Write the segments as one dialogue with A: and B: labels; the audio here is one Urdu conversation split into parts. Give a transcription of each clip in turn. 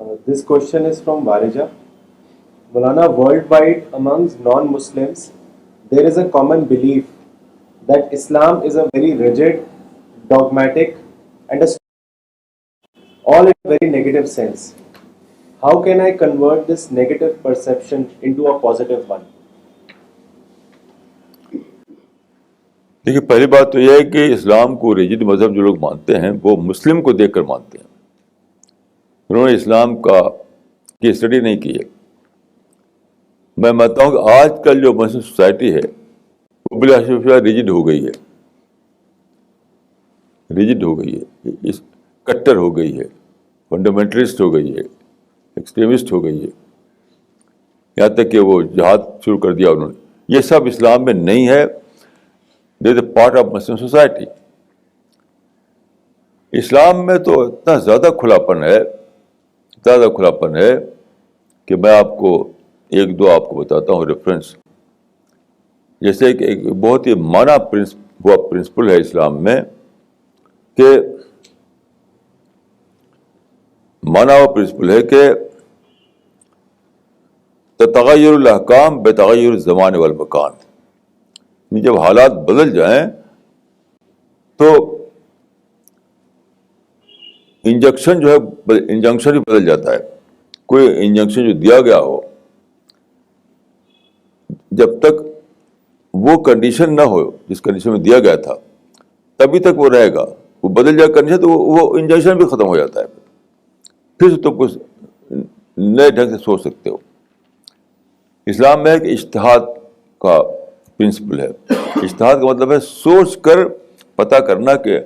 A: This question is from Varija. Maulana, worldwide amongst non-Muslims, there is a common belief that Islam is a very rigid, dogmatic, and all in a very negative sense. How can I convert this negative perception into a positive one?
B: دیکھیے، پہلی بات تو یہ ہے کہ اسلام کو ریجڈ مذہب جو لوگ مانتے ہیں وہ مسلم کو دیکھ کر مانتے ہیں. انہوں نے اسلام کی اسٹڈی نہیں کی ہے. میں مانتا ہوں کہ آج کل جو مسلم سوسائٹی ہے وہ بلا شبہ ریجڈ ہو گئی ہے، کٹر ہو گئی ہے، فنڈامنٹلسٹ ہو گئی ہے، ایکسٹریمسٹ ہو گئی ہے. یہاں تک کہ وہ جہاد شروع کر دیا انہوں نے. یہ سب اسلام میں نہیں ہے. There is a part of Muslim society. Islam میں تو اتنا زیادہ کھلاپن ہے کہ میں آپ کو ایک دو آپ کو بتاتا ہوں ریفرنس. جیسے کہ ایک بہت ہی مانا پرنسپل ہے اسلام میں کہ تتغیر الاحکام بتغیر الزمان والمکان. جب حالات بدل جائیں تو انجنکشن بھی بدل جاتا ہے. کوئی انجنکشن جو دیا گیا ہو، جب تک وہ کنڈیشن نہ ہو جس کنڈیشن میں دیا گیا تھا تبھی تک وہ رہے گا. وہ بدل جائے کنڈیشن تو وہ انجنکشن بھی ختم ہو جاتا ہے. پھر تم کچھ نئے ڈھنگ سے سوچ سکتے ہو. اسلام میں ایک اجتہاد کا پرنسپل ہے. اجتہاد کا مطلب ہے سوچ کر پتہ کرنا کہ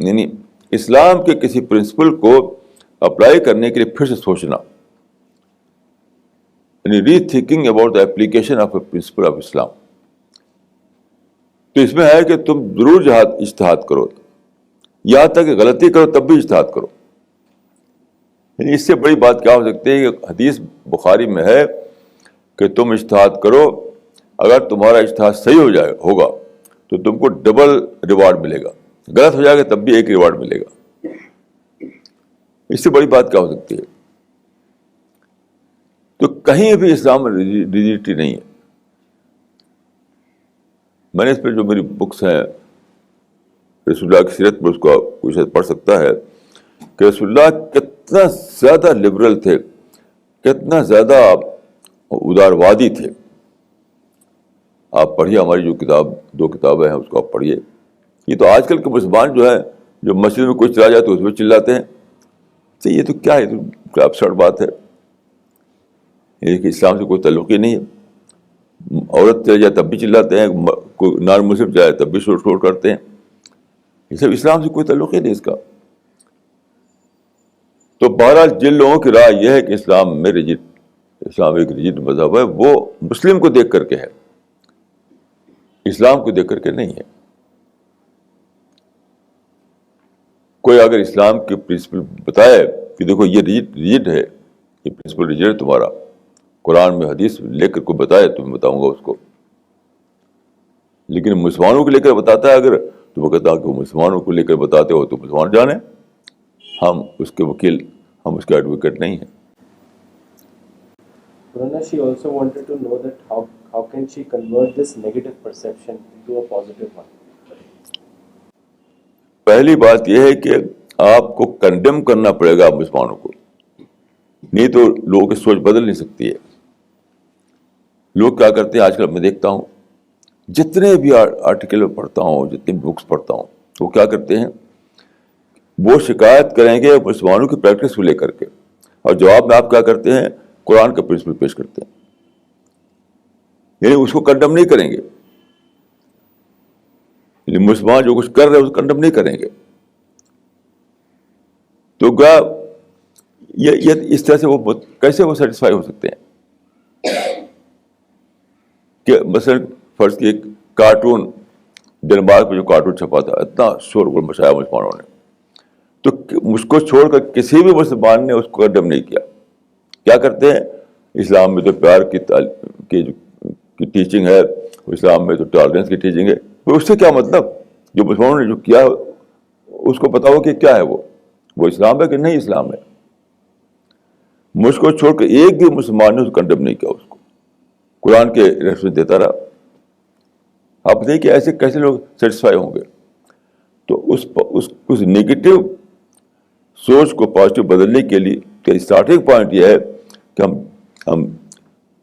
B: یعنی اسلام کے کسی پرنسپل کو اپلائی کرنے کے لیے پھر سے سوچنا، یعنی rethinking about the application of a principle of Islam. تو اس میں ہے کہ تم ضرور اجتہاد کرو، یہاں تک کہ غلطی کرو تب بھی اجتہاد کرو. یعنی اس سے بڑی بات کیا ہو سکتی ہے کہ حدیث بخاری میں ہے کہ تم اجتہاد کرو، اگر تمہارا اجتہاد صحیح ہوگا تو تم کو ڈبل ریوارڈ ملے گا، غلط ہو جائے گا تب بھی ایک ریوارڈ ملے گا. اس سے بڑی بات کیا ہو سکتی ہے؟ تو کہیں بھی اسلام میں ریجڈیٹی نہیں ہے. میں نے اس پہ جو میری بکس ہیں رسول اللہ کی سیرت پر، اس کو کوئی شاید پڑھ سکتا ہے کہ رسول اللہ کتنا زیادہ لبرل تھے، کتنا زیادہ اداروادی تھے. آپ پڑھیے ہماری جو دو کتابیں ہیں اس کو آپ پڑھیے. یہ تو آج کل کے مسلمان جو ہیں جو مسجد میں کوئی چلا جائے تو اس میں چلاتے ہیں. تو یہ تو کیا ہے، کیا ابسرڈ بات ہے. یہ کہ اسلام سے کوئی تعلق ہی نہیں ہے. عورت چل جائے تب بھی چلاتے ہیں، کوئی نان مسلم جائے تب بھی شور کرتے ہیں. یہ سب اسلام سے کوئی تعلق ہی نہیں اس کا. تو بہرحال جن لوگوں کی رائے یہ ہے کہ اسلام ایک ریجڈ مذہب ہے، وہ مسلم کو دیکھ کر کے ہے، اسلام کو دیکھ کر کے نہیں ہے. کوئی اگر اسلام کے پرنسپل بتائے کہ دیکھو یہ ریجڈ ہے، یہ پرنسپل ریجڈ ہے تمہارا، قرآن میں حدیث لے کر کوئی بتائے تو میں بتاؤں گا اس کو. لیکن مسلمانوں کو لے کر بتاتا ہے اگر، تو وہ کہتا ہے کہ وہ مسلمانوں کو لے کر بتاتے ہو تو مسلمان جانے، ہم اس کے وکیل، ہم اس کے ایڈوکیٹ نہیں ہیں.
A: She also wanted to know that how can she convert this negative perception into a positive one?
B: پہلی بات یہ ہے کہ آپ کو کنڈیم کرنا پڑے گا مسلمانوں کو، نہیں تو لوگوں کی سوچ بدل نہیں سکتی ہے. لوگ کیا کرتے ہیں آج کل، میں دیکھتا ہوں جتنے بھی آرٹیکل میں پڑھتا ہوں، جتنے بھی بکس پڑھتا ہوں، وہ کیا کرتے ہیں، وہ شکایت کریں گے مسلمانوں کی پریکٹس کو لے کر کے، اور جواب میں آپ کیا کرتے ہیں، قرآن کا پرنسپل پیش کرتے ہیں. یعنی اس کو کنڈم نہیں کریں گے، یعنی مسلمان جو کچھ کر رہے ہیں اس کو کنڈم نہیں کریں گے. تو کیا یہ اس طرح سے وہ کیسے وہ سیٹسفائی ہو سکتے ہیں کہ مثلا فرض کی ایک کارٹون، ڈنمارک میں جو کارٹون چھپا تھا، اتنا شور غل مچایا مسلمانوں نے، تو مجھ کو چھوڑ کر کسی بھی مسلمان نے اس کو کنڈم نہیں کیا. کیا کرتے ہیں، اسلام میں تو پیار کی ٹیچنگ ہے، اسلام میں تو ٹالرنس کی ٹیچنگ ہے. اس سے کیا مطلب، جو مسلمانوں نے جو کیا اس کو پتا ہو کہ کیا ہے، وہ اسلام ہے کہ نہیں اسلام ہے. مجھ کو چھوڑ کے ایک بھی مسلمان نے اس کو کنڈم نہیں کیا، اس کو قرآن کے ریفرنس دیتا رہا. آپ دیکھیں ایسے کیسے لوگ سیٹسفائی ہوں گے. تو اس نگیٹو سوچ کو پازیٹو بدلنے کے لیے اسٹارٹنگ پوائنٹ یہ ہے کہ ہم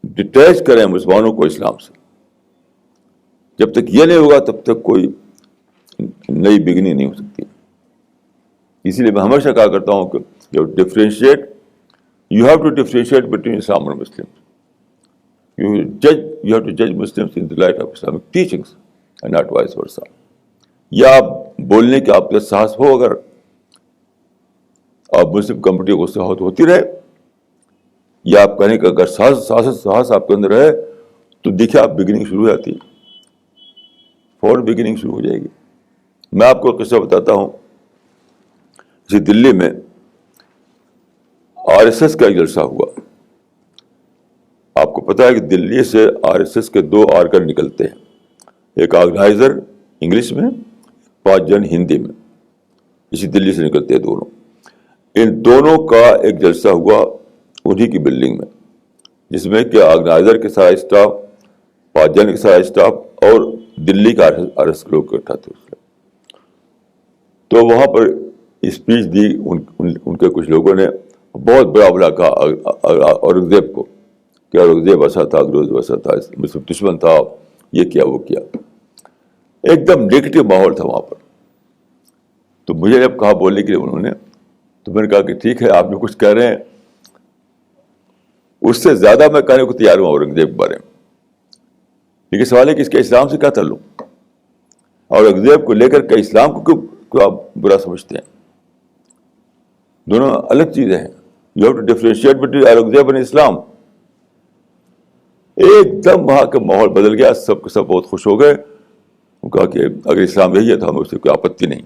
B: ڈیٹیچ کریں مسلمانوں کو اسلام سے. جب تک یہ نہیں ہوگا تب تک کوئی نئی بگننگ نہیں ہو سکتی. اسی لیے میں ہمیشہ کہا کرتا ہوں کہ you have to differentiate between Islam اور Muslim. You have to judge Muslims in the light of Islamic teachings and not vice versa. یا آپ بولنے کے آپ کے ساہس ہو، اگر آپ مسلم کمیونٹی کو ساہس ہوتی رہے، یا آپ کہنے کہ اگر ساہس آپ کے اندر ہے تو دیکھیں آپ بگننگ شروع ہو جاتی ہے، فوراً بگننگ شروع ہو جائے گی. میں آپ کو ایک قصہ بتاتا ہوں. اسی دلی میں RSS کا ایک جلسہ ہوا. آپ کو پتا ہے کہ دلی سے RSS کے 2 آرگن نکلتے ہیں، ایک آرگنائزر انگلش میں، 5 جن ہندی میں. اسی دلی سے نکلتے ہیں دونوں. ان دونوں کا ایک جلسہ ہوا انہی کی بلڈنگ میں، جس میں کہ آرگنائزر کے سارا اسٹاف، 5 جن کے سارا اسٹاف اور دلی کا RSS لوگ اکٹھا تھے. تو وہاں پر اسپیچ دی ان کے کچھ لوگوں نے. بہت بڑا بڑا کہا اورنگزیب کو کہ اورنگزیب ایسا تھا، انگریز ویسا تھا، مسلم دشمن تھا، یہ کیا وہ کیا. ایک دم نیگیٹو ماحول تھا وہاں پر. تو مجھے جب کہا بولنے کے لیے انہوں نے، تو میں نے کہا کہ ٹھیک ہے آپ جو کچھ کہہ رہے ہیں اس سے زیادہ میں کہنے کو تیار ہوں اورنگزیب کے بارے میں. لیکن سوال ہے کہ اس کے اسلام سے کیا تعلق؟ اورنگزیب کو لے کر کے اسلام کو کیوں آپ برا سمجھتے ہیں؟ دونوں الگ چیزیں ہیں. You have to differentiate between Aurangzeb اور اسلام. ایک دم وہاں کا ماحول بدل گیا. سب کے سب بہت خوش ہو گئے. کہا کہ اگر اسلام یہی ہے تو ہمیں اس سے کوئی آپتی نہیں.